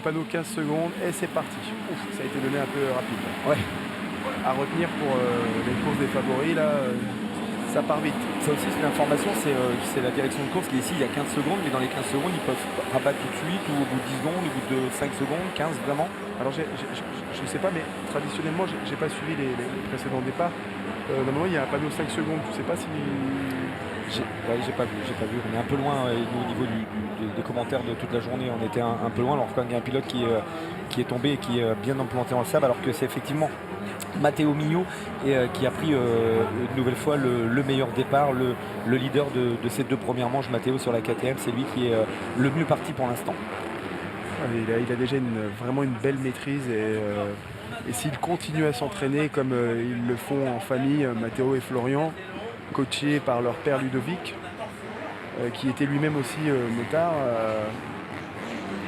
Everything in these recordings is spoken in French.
panneau 15 secondes et c'est parti. Ouf, ça a été donné un peu rapide. Ouais. À retenir pour les courses des favoris, là, ça part vite. Ça aussi, c'est l'information, c'est la direction de course qui est ici, il y a 15 secondes, mais dans les 15 secondes, ils peuvent rabattre tout de suite, ou au bout de 10 secondes, au bout de 5 secondes, 15 vraiment. Alors, je ne sais pas, mais traditionnellement, j'ai pas suivi les précédents départs. Normalement, il y a un panneau 5 secondes. Tu sais pas si... J'ai pas vu. On est un peu loin au niveau des commentaires de toute la journée. On était un peu loin. Alors quand il y a un pilote qui est tombé et qui est bien implanté dans le sable, alors que c'est effectivement Matteo Mio qui a pris une nouvelle fois le meilleur départ, le leader de ces deux premières manches. Matteo sur la KTM, c'est lui qui est le mieux parti pour l'instant. Il a déjà vraiment une belle maîtrise et s'il continue à s'entraîner comme ils le font en famille, Matteo et Florian, coachés par leur père Ludovic, qui était lui-même aussi motard,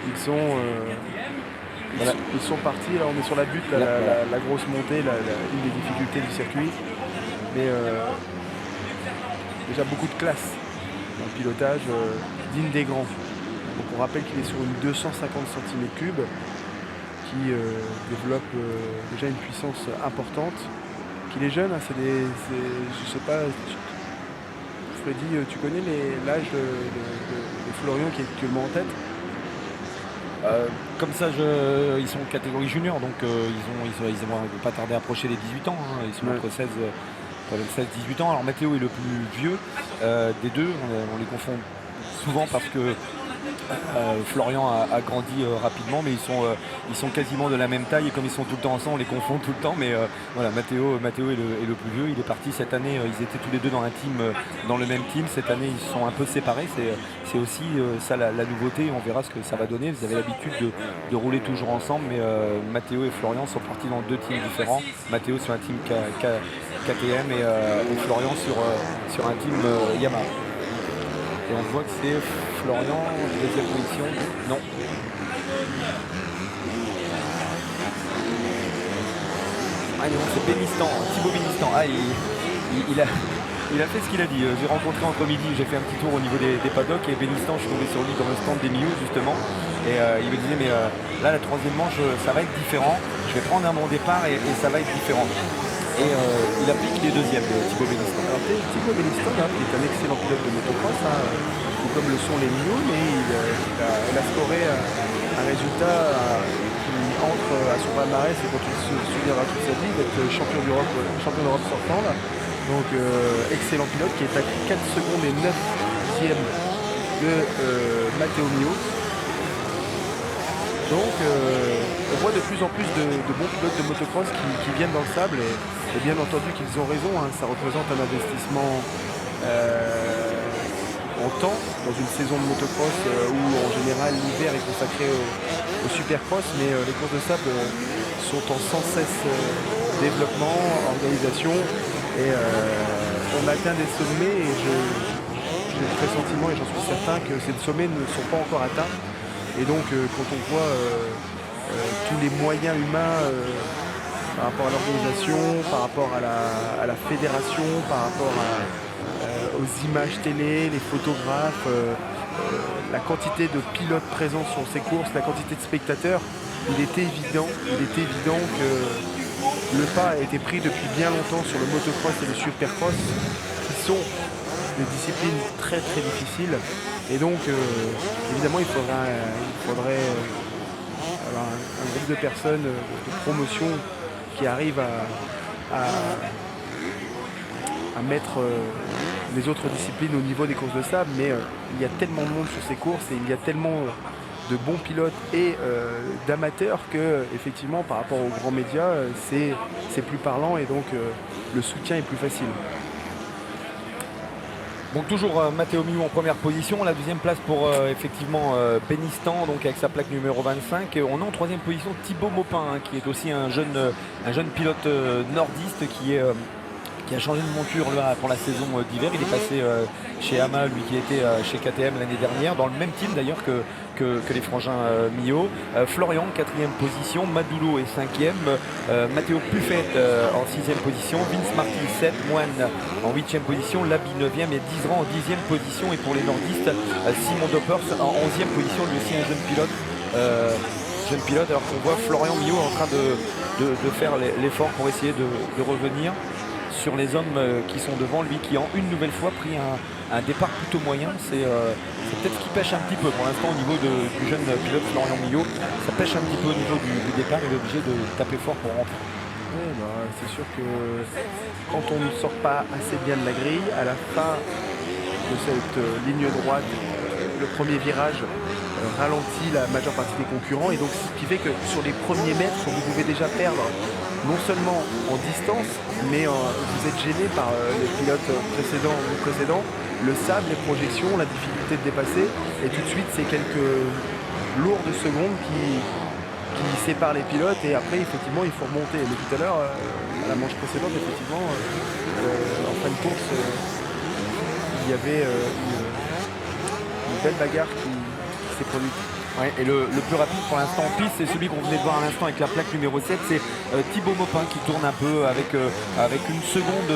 ils sont partis. Là, on est sur la butte, la grosse montée, une des difficultés du circuit, mais déjà beaucoup de classe dans le pilotage, digne des grands. Donc on rappelle qu'il est sur une 250 cm3 qui développe déjà une puissance importante. Qu'il est jeune, hein, je sais pas, Freddy, tu connais l'âge de Florian qui est actuellement en tête? Comme ça, ils sont catégorie junior, donc ils vont pas tarder à approcher les 18 ans. Hein. Ils sont entre 16 et 18 ans. Alors Matteo est le plus vieux des deux. On les confond souvent parce que Florian a grandi rapidement, mais ils sont quasiment de la même taille, et comme ils sont tout le temps ensemble, on les confond tout le temps. Mais voilà, Matteo est le plus vieux. Il est parti cette année, ils étaient tous les deux dans le même team. Cette année, ils sont un peu séparés. C'est aussi ça la nouveauté. On verra ce que ça va donner. Vous avez l'habitude de rouler toujours ensemble, mais Matteo et Florian sont partis dans deux teams différents. Matteo sur un team KTM et Florian sur un team Yamaha. Et on voit que c'est Florian, deuxième position. Non. Ah non, c'est Bénistan, Thibaut Bénistan. Ah, il a fait ce qu'il a dit. J'ai rencontré entre midi, j'ai fait un petit tour au niveau des paddocks, et Bénistan, je suis tombé sur lui dans le stand des Miu justement. Et il me disait, mais là, la troisième manche, ça va être différent. Je vais prendre un bon départ et ça va être différent. Et il applique les deuxièmes, Thibaut Bénistan. Alors Thibaut Bénistan, qui est un excellent pilote de motocross, tout comme le sont les Mio, mais il a scoré un résultat qui entre à son palmarès et dont il se souviendra toute sa vie d'être champion d'Europe sortant. Là. Donc excellent pilote qui est à 4 secondes et 9 dixièmes de Matteo Mio. Donc on voit de plus en plus de bons pilotes de motocross qui viennent dans le sable, et bien entendu qu'ils ont raison, hein, ça représente un investissement en temps dans une saison de motocross où en général l'hiver est consacré au supercross, mais les courses de sable sont en sans cesse développement, organisation, et on atteint des sommets, et j'ai le pressentiment et j'en suis certain que ces sommets ne sont pas encore atteints. Et donc quand on voit tous les moyens humains par rapport à l'organisation, par rapport à la fédération, par rapport aux images télé, les photographes, la quantité de pilotes présents sur ces courses, la quantité de spectateurs, il était évident que le pas a été pris depuis bien longtemps sur le motocross et le supercross, qui sont des disciplines très très difficiles. Et donc évidemment il faudrait avoir un groupe de personnes de promotion qui arrivent à mettre les autres disciplines au niveau des courses de sable, mais il y a tellement de monde sur ces courses et il y a tellement de bons pilotes et d'amateurs que effectivement par rapport aux grands médias c'est plus parlant, et donc le soutien est plus facile. Donc toujours Matteo Mio en première position, la deuxième place pour effectivement Bénistan, donc avec sa plaque numéro 25. On a en troisième position Thibaut Maupin, hein, qui est aussi un jeune pilote nordiste qui a changé de monture là, pour la saison d'hiver. Il est passé chez Yamaha, lui qui était chez KTM l'année dernière, dans le même team d'ailleurs que les frangins Mio. Florian, 4e position, Madulo est 5e, Matteo Puffet en 6e position, Vince Martin 7, Moine en 8e position, Labi 9e et Dizran en 10e position. Et pour les nordistes, Simon Doppers en 11e position, lui aussi un jeune pilote. Je jeune pilote, alors qu'on voit Florian Millot en train de faire l'effort pour essayer de revenir sur les hommes qui sont devant lui, qui ont une nouvelle fois pris un départ plutôt moyen. C'est peut-être ce qui pêche un petit peu pour l'instant au niveau du jeune pilote Florian Millot. Ça pêche un petit peu au niveau du départ, il est obligé de taper fort pour rentrer. Oui, c'est sûr que quand on ne sort pas assez bien de la grille, à la fin de cette ligne droite, le premier virage ralentit la majeure partie des concurrents, et donc ce qui fait que sur les premiers mètres, vous pouvez déjà perdre non seulement en distance, mais vous êtes gêné par les pilotes précédents, le sable, les projections, la difficulté de dépasser, et tout de suite c'est quelques lourdes secondes qui séparent les pilotes, et après effectivement il faut remonter. Mais tout à l'heure, à la manche précédente, effectivement, en fin de course, il y avait une belle bagarre qui s'est produite. Ouais, et le plus rapide pour l'instant en piste, c'est celui qu'on venait de voir à l'instant avec la plaque numéro 7, c'est Thibaut Maupin qui tourne un peu avec une seconde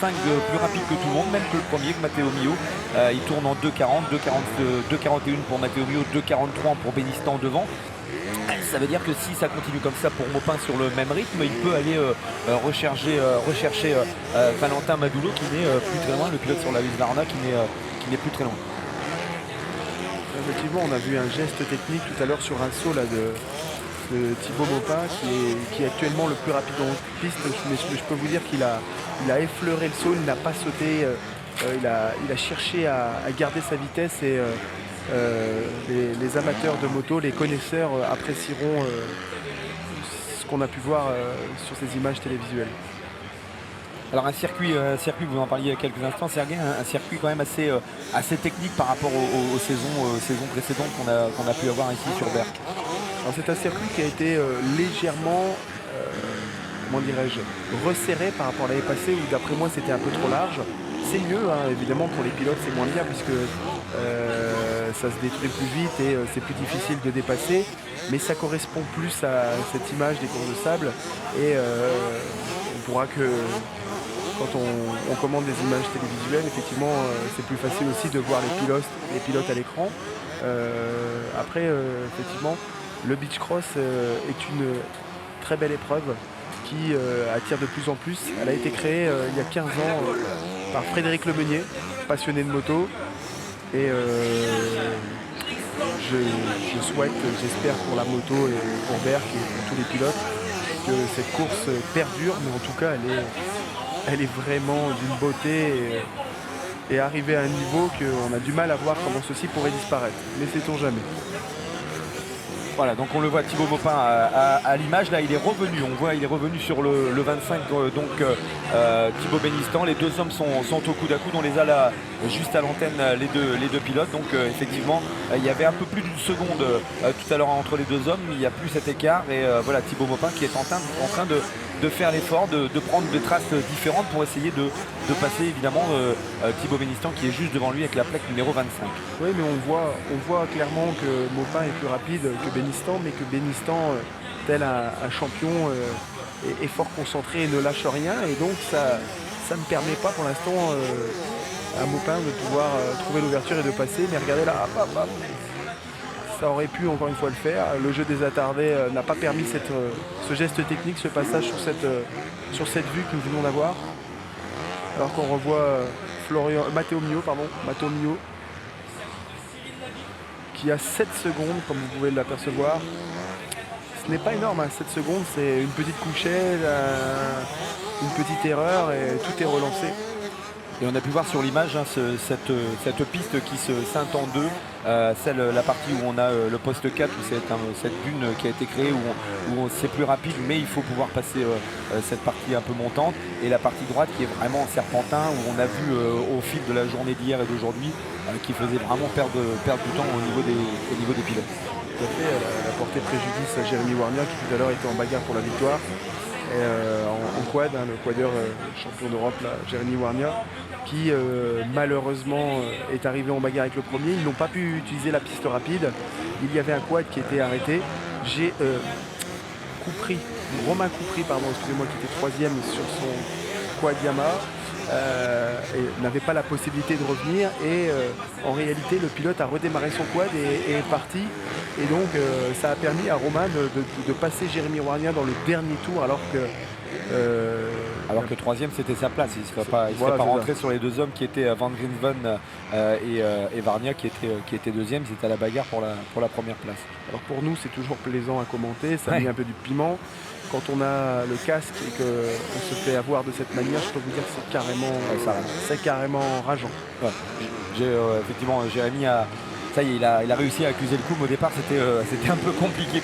5 plus rapide que tout le monde, même que le premier, que Matteo Mio. Il tourne en 2,40, 2,41 pour Matteo Mio, 2,43 pour Benistan devant. Ça veut dire que si ça continue comme ça pour Maupin sur le même rythme, il peut aller rechercher Valentin Madoulo qui n'est plus très loin, le pilote sur la Husqvarna qui n'est plus très loin. Effectivement, on a vu un geste technique tout à l'heure sur un saut là, de Thibaut Maupin qui est actuellement le plus rapide en piste. Mais je peux vous dire qu'il a effleuré le saut, il n'a pas sauté, il a cherché à garder sa vitesse, et les amateurs de moto, les connaisseurs apprécieront ce qu'on a pu voir sur ces images télévisuelles. Alors un circuit, vous en parliez il y a quelques instants, Sergueï, un circuit quand même assez technique par rapport aux saisons précédentes qu'on a pu avoir ici sur Berck. Alors c'est un circuit qui a été légèrement, comment dirais-je, resserré par rapport à l'année passée, où d'après moi c'était un peu trop large. C'est mieux, hein, évidemment pour les pilotes c'est moins bien, puisque ça se détruit plus vite et c'est plus difficile de dépasser, mais ça correspond plus à cette image des courses de sable, et on pourra que quand on commande des images télévisuelles, effectivement c'est plus facile aussi de voir les pilotes à l'écran. Après effectivement le beach cross est une très belle épreuve qui attire de plus en plus. Elle a été créée il y a 15 ans par Frédéric Lemeunier, passionné de moto, et je souhaite, j'espère pour la moto et pour Berck et pour tous les pilotes, que cette course perdure, mais en tout cas elle est vraiment d'une beauté et arrivée à un niveau qu'on a du mal à voir comment ceci pourrait disparaître. Mais sait-on jamais. Voilà, donc on le voit, Thibaut Maupin à l'image, là il est revenu, on voit il est revenu sur le 25, Thibaut Benistan, les deux hommes sont au coude à coude, on les a là juste à l'antenne, les deux pilotes, donc effectivement il y avait un peu plus d'une seconde tout à l'heure entre les deux hommes, il n'y a plus cet écart, et voilà Thibaut Maupin qui est en train de faire l'effort, de prendre des traces différentes pour essayer de passer évidemment Thibaut Benistan qui est juste devant lui avec la plaque numéro 25. Oui, mais on voit clairement que Maupin est plus rapide que Benistan, mais que Benistan, tel un champion, est fort concentré et ne lâche rien, et donc ça ne permet pas pour l'instant à Maupin de pouvoir trouver l'ouverture et de passer. Mais regardez là, hop. Ça aurait pu encore une fois le faire. Le jeu des attardés n'a pas permis ce geste technique, ce passage sur cette vue que nous venons d'avoir. Alors qu'on revoit Matteo Mio, qui a 7 secondes, comme vous pouvez l'apercevoir. Ce n'est pas énorme, hein. 7 secondes, c'est une petite couchette, une petite erreur, et tout est relancé. Et on a pu voir sur l'image cette piste qui se scinde en deux, la partie où on a le poste 4, où c'est cette dune qui a été créée, où c'est plus rapide, mais il faut pouvoir passer cette partie un peu montante, et la partie droite qui est vraiment en serpentin, où on a vu au fil de la journée d'hier et d'aujourd'hui qui faisait vraiment perdre du temps au niveau des pilotes. Tout à fait, elle a porté préjudice à Jérémy Warnia, qui tout à l'heure était en bagarre pour la victoire. Et en quad, le quadeur champion d'Europe, Jérémy Warnia, qui malheureusement est arrivé en bagarre avec le premier. Ils n'ont pas pu utiliser la piste rapide. Il y avait un quad qui était arrêté. Romain Coupry, qui était troisième sur son quad Yamaha, et n'avait pas la possibilité de revenir. Et en réalité, le pilote a redémarré son quad et est parti. Et donc, ça a permis à Romain de passer Jérémy Warnia dans le dernier tour, alors que troisième c'était sa place, il ne serait pas rentré sur les deux hommes qui étaient Van Grinsven et Warnia qui étaient deuxième, c'était à la bagarre pour la première place. Alors pour nous c'est toujours plaisant à commenter, ça met un peu du piment. Quand on a le casque et qu'on se fait avoir de cette manière, je peux vous dire que c'est carrément rageant. Ouais. Effectivement, Jérémy ça y est, il a réussi à accuser le coup, mais au départ c'était un peu compliqué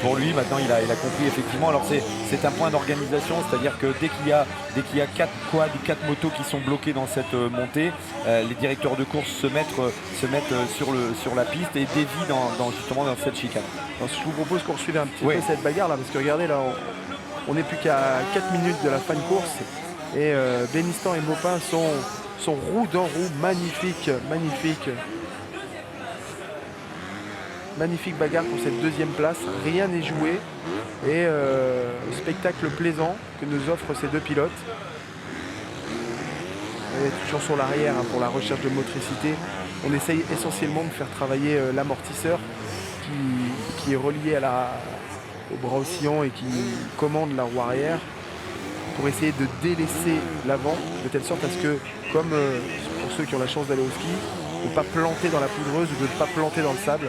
pour lui. Maintenant il a compris effectivement. Alors c'est un point d'organisation, c'est-à-dire que dès qu'il y a 4 quads ou 4 motos qui sont bloqués dans cette montée, les directeurs de course se mettent sur la piste et dévient justement dans cette chicane. Alors, je vous propose qu'on suive un petit peu cette bagarre là, parce que regardez là, on n'est plus qu'à 4 minutes de la fin de course et Benistan et Maupin sont roue dans roue, magnifique. Magnifique bagarre pour cette deuxième place, rien n'est joué et spectacle plaisant que nous offrent ces deux pilotes. On est toujours sur l'arrière pour la recherche de motricité. On essaye essentiellement de faire travailler l'amortisseur qui est relié au bras oscillant et qui commande la roue arrière pour essayer de délaisser l'avant de telle sorte à ce que, comme pour ceux qui ont la chance d'aller au ski, de ne pas planter dans la poudreuse ou de ne pas planter dans le sable.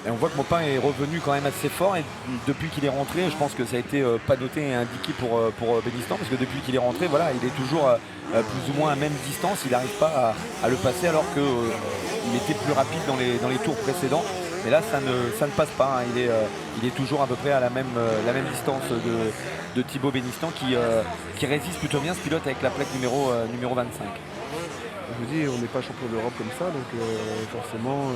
Et on voit que Maupin est revenu quand même assez fort et depuis qu'il est rentré, je pense que ça a été pas noté et indiqué pour Benistan, parce que depuis qu'il est rentré, voilà, il est toujours plus ou moins à même distance, il n'arrive pas à le passer alors qu'il était plus rapide dans les tours précédents. Mais là ça ne passe pas, hein. Il est toujours à peu près à la même distance de Thibaut Benistan qui résiste plutôt bien, ce pilote avec la plaque numéro 25. Je vous dis, on n'est pas champion d'Europe comme ça, donc forcément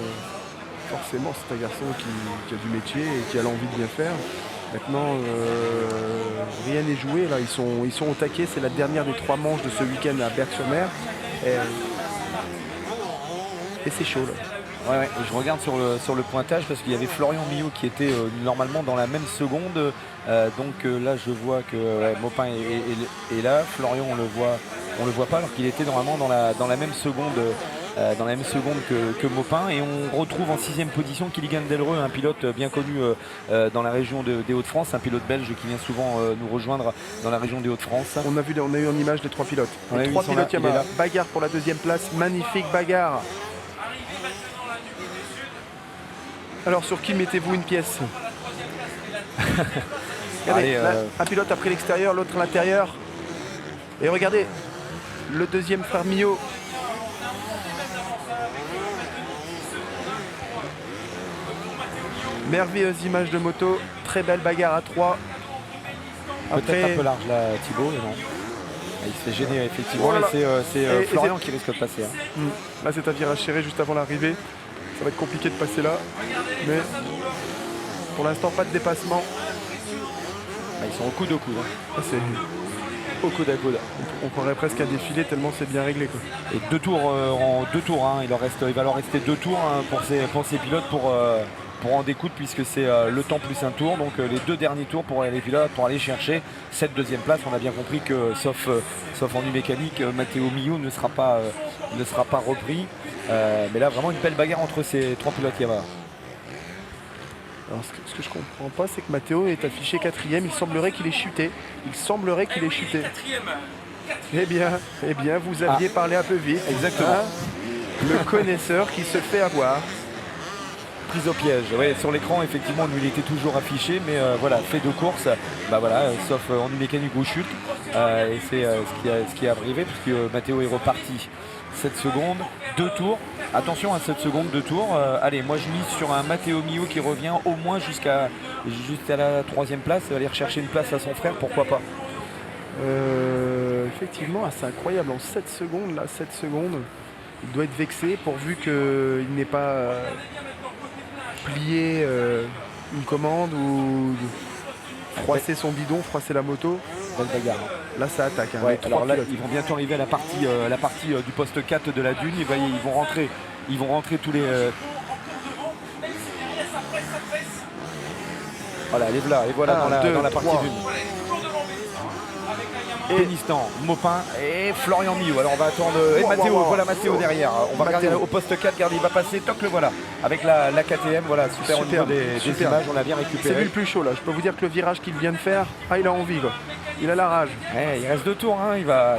c'est un garçon qui a du métier et qui a l'envie de bien faire. Maintenant, rien n'est joué. Là, ils sont au taquet. C'est la dernière des 3 manches de ce week-end à Berck-sur-Mer. Et c'est chaud là. Ouais, et je regarde sur le pointage parce qu'il y avait Florian Millot qui était normalement dans la même seconde. Donc là, je vois que Maupin est là. Florian, on le voit pas alors qu'il était normalement dans la même seconde. Que Maupin, et on retrouve en 6e position Kilian Delreux, un pilote bien connu dans la région des Hauts-de-France, un pilote belge qui vient souvent nous rejoindre dans la région des Hauts-de-France. On a eu en image les 3 pilotes. Les 3 pilotes Yamaha. Bagarre pour la 2e place, magnifique bagarre. Alors sur qui mettez-vous une pièce? Regardez, là, un pilote a pris l'extérieur, l'autre à l'intérieur. Et regardez, le deuxième frère Millot. Merveilleuse image de moto, très belle bagarre à 3. Peut-être un peu large là, Thibaut, mais non. Il se fait gêner effectivement, et c'est Florian qui risque de passer. Hein. Là c'est un virage serré juste avant l'arrivée. Ça va être compliqué de passer là, mais pour l'instant pas de dépassement. Ils sont au coude au coude. Hein. C'est au coude à coude. On croirait presque un défilé tellement c'est bien réglé, quoi. Et 2 tours en 2 tours. Hein. Il va leur rester 2 tours hein, pour ces pilotes pour en découdre, puisque c'est le temps plus un tour. Donc les 2 derniers tours pour les pilotes pour aller chercher cette 2e place. On a bien compris que sauf en mécanique, Matteo Millot ne sera pas repris. Mais là vraiment une belle bagarre entre ces 3 pilotes Yamaha. Alors ce que je comprends pas, c'est que Matteo est affiché 4e. Il semblerait qu'il ait chuté. Eh bien, vous aviez parlé un peu vite. Exactement. Hein, le connaisseur qui se fait avoir. Prise au piège. Ouais, sur l'écran, effectivement, il était toujours affiché, mais voilà, fait de course, sauf en mécanique ou chute. Et c'est ce qui est arrivé, puisque Matteo est reparti 7 secondes, 2 tours. Attention à 7 secondes, 2 tours. Allez, moi je mise sur un Matteo Millot qui revient au moins jusqu'à la 3e place, aller rechercher une place à son frère, pourquoi pas. Effectivement, c'est incroyable, en 7 secondes, là, 7 secondes, il doit être vexé pourvu qu'il n'ait pas plié une commande ou froisser son bidon, froisser la moto. Belle bagarre. Là ça attaque. Hein, ouais, alors là ils vont bientôt arriver à la partie du poste 4 de la dune. Et ils vont rentrer tous les. Voilà, les voilà dans la partie dune. Bénistan, Maupin et Florian Millau. Alors on va attendre. Et Matteo, voilà Matteo derrière. On va regarder au poste 4, regarde, il va passer, toc le voilà. Avec la KTM, voilà, super au niveau des images, on a bien récupéré. C'est lui le plus chaud là, je peux vous dire que le virage qu'il vient de faire, il a envie quoi. Il a la rage. Ouais, il reste 2 tours, hein.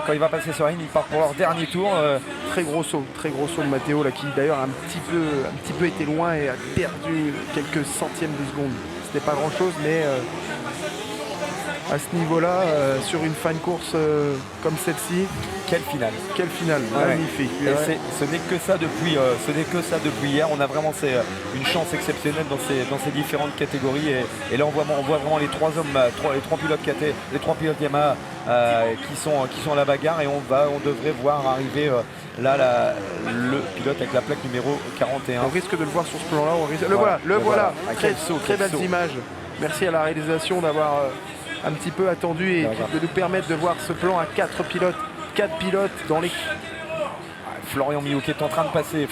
Quand il va passer sur la ligne, il part pour leur dernier tour. Très gros saut de Matteo là, qui d'ailleurs a un petit peu été loin et a perdu quelques centièmes de seconde. C'était pas grand chose, mais à ce niveau-là, sur une fin de course comme celle-ci, quelle finale, magnifique. Et ce n'est que ça depuis hier. On a vraiment une chance exceptionnelle dans ces différentes catégories. Et là on voit vraiment les 3 hommes, les 3 pilotes KT, les 3 pilotes Yamaha qui sont à la bagarre, et on devrait voir arriver le pilote avec la plaque numéro 41. On risque de le voir sur ce plan-là. Le voilà. Très belles images. Merci à la réalisation d'avoir un petit peu attendu et de nous permettre de voir ce plan à 4 pilotes. 4 pilotes dans les... Florian Millau qui est en train de passer.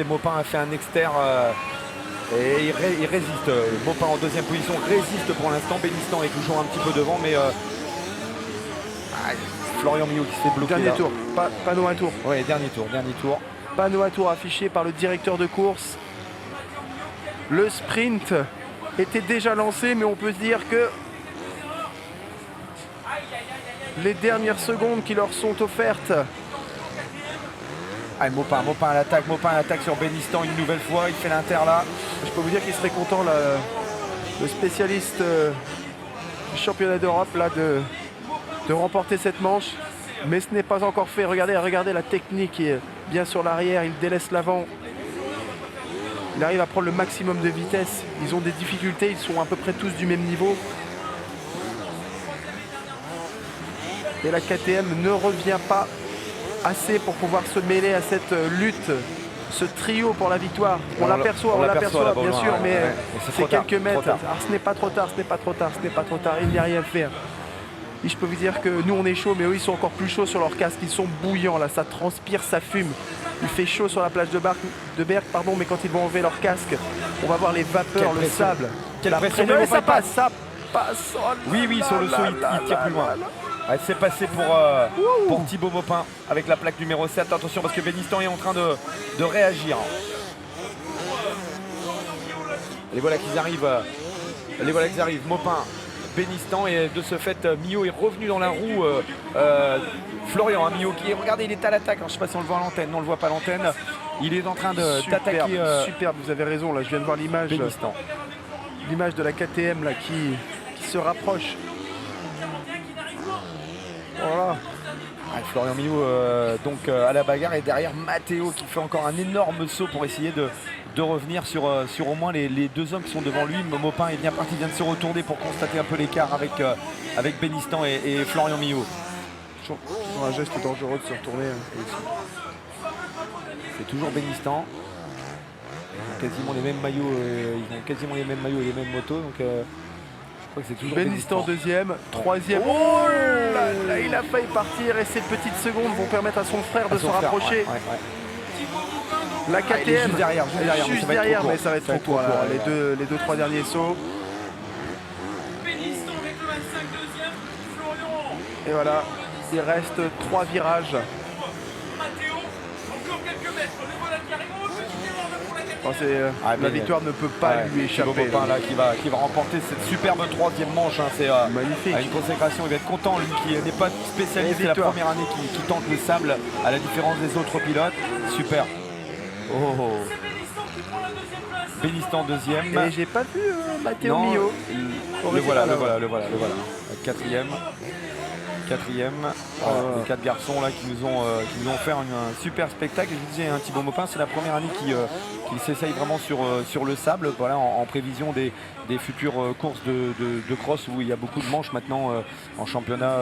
Maupin a fait un externe et il résiste. Maupin en deuxième position résiste pour l'instant. Bénistan est toujours un petit peu devant, mais Florian Millau qui s'est bloqué. Dernier tour, panneau à tour. Oui, dernier tour. Panneau à tour affiché par le directeur de course. Le sprint était déjà lancé, mais on peut se dire que les dernières secondes qui leur sont offertes. Maupin à l'attaque sur Bénistan une nouvelle fois, il fait l'inter là. Je peux vous dire qu'il serait content, le spécialiste du championnat d'Europe là, de remporter cette manche, mais ce n'est pas encore fait. Regardez la technique, qui est bien sur l'arrière, il délaisse l'avant. Il arrive à prendre le maximum de vitesse. Ils ont des difficultés, ils sont à peu près tous du même niveau. Et la KTM ne revient pas assez pour pouvoir se mêler à cette lutte, ce trio pour la victoire. On l'aperçoit bien sûr, mais c'est quelques mètres. Alors ce n'est pas trop tard, il n'y a rien à faire. Et je peux vous dire que nous on est chaud, mais eux ils sont encore plus chauds sur leur casque, ils sont bouillants là, ça transpire, ça fume. Il fait chaud sur la plage de Berck, mais quand ils vont enlever leur casque, on va voir les vapeurs, le sable. Quelle pression, ça passe. Oh oui, sur le saut, il tire plus loin. C'est passé pour Thibaut Maupin avec la plaque numéro 7. Attention parce que Bénistan est en train de réagir. Les voilà qu'ils arrivent. Maupin, Bénistan, et de ce fait Millau est revenu dans la roue. Florian Millau qui est, regardez, il est à l'attaque. Je ne sais pas si on le voit à l'antenne. Non, on ne le voit pas à l'antenne. Il est en train d'attaquer. Superbe, vous avez raison. Là, je viens de voir l'image. Bénistan. L'image de la KTM là, qui se rapproche. Voilà. Florian Millau donc à la bagarre, et derrière Matteo qui fait encore un énorme saut pour essayer de revenir sur au moins les 2 hommes qui sont devant lui. Maupin est bien parti, vient de se retourner pour constater un peu l'écart avec Bénistan et Florian Millau. Toujours un geste dangereux de se retourner. C'est toujours Bénistan. Quasiment les mêmes maillots, ils ont quasiment les mêmes maillots et les mêmes motos. Donc, je crois que c'est toujours Bénistan deuxième, troisième. Oh là, il a failli partir, et ces petites secondes vont permettre à son frère de se rapprocher. La KTM juste derrière, mais ça va être trop court. Les 2-3 derniers sauts. Et voilà, il reste 3 virages. La victoire ne peut pas lui échapper. Maupin là qui va remporter cette superbe 3e manche. C'est magnifique. Une consécration, il va être content, lui qui n'est pas spécialiste. C'est la première année qui tente le sable, à la différence des autres pilotes. Super. Bénistan deuxième. Et j'ai pas vu Matteo Millau. Le voilà. 4e. Les 4 garçons là qui nous ont fait un super spectacle. Et je vous disais, Thibaut Maupin, c'est la première année qui s'essaye vraiment sur le sable, voilà, en prévision des futures courses de cross, où il y a beaucoup de manches maintenant en championnat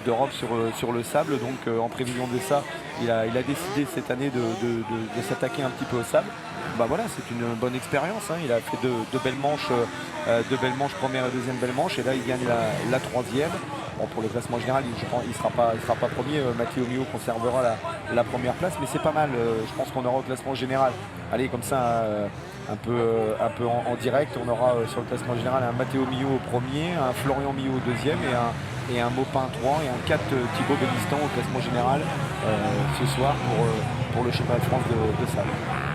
d'Europe sur le sable. Donc en prévision de ça, il a décidé cette année de s'attaquer un petit peu au sable. Voilà, c'est une bonne expérience, hein. Il a fait deux belles manches, première et deuxième belle manche, et là il gagne la 3e. Bon, pour le classement général, il sera pas premier. Matteo Millau conservera la première place, mais c'est pas mal. Je pense qu'on aura au classement général, allez, comme ça, un peu en direct, on aura sur le classement général un Matteo Millau au premier, un Florian Millau au 2e et et un Maupin 3 et un 4 Thibaut Bénistan au classement général ce soir pour le championnat de France de salle.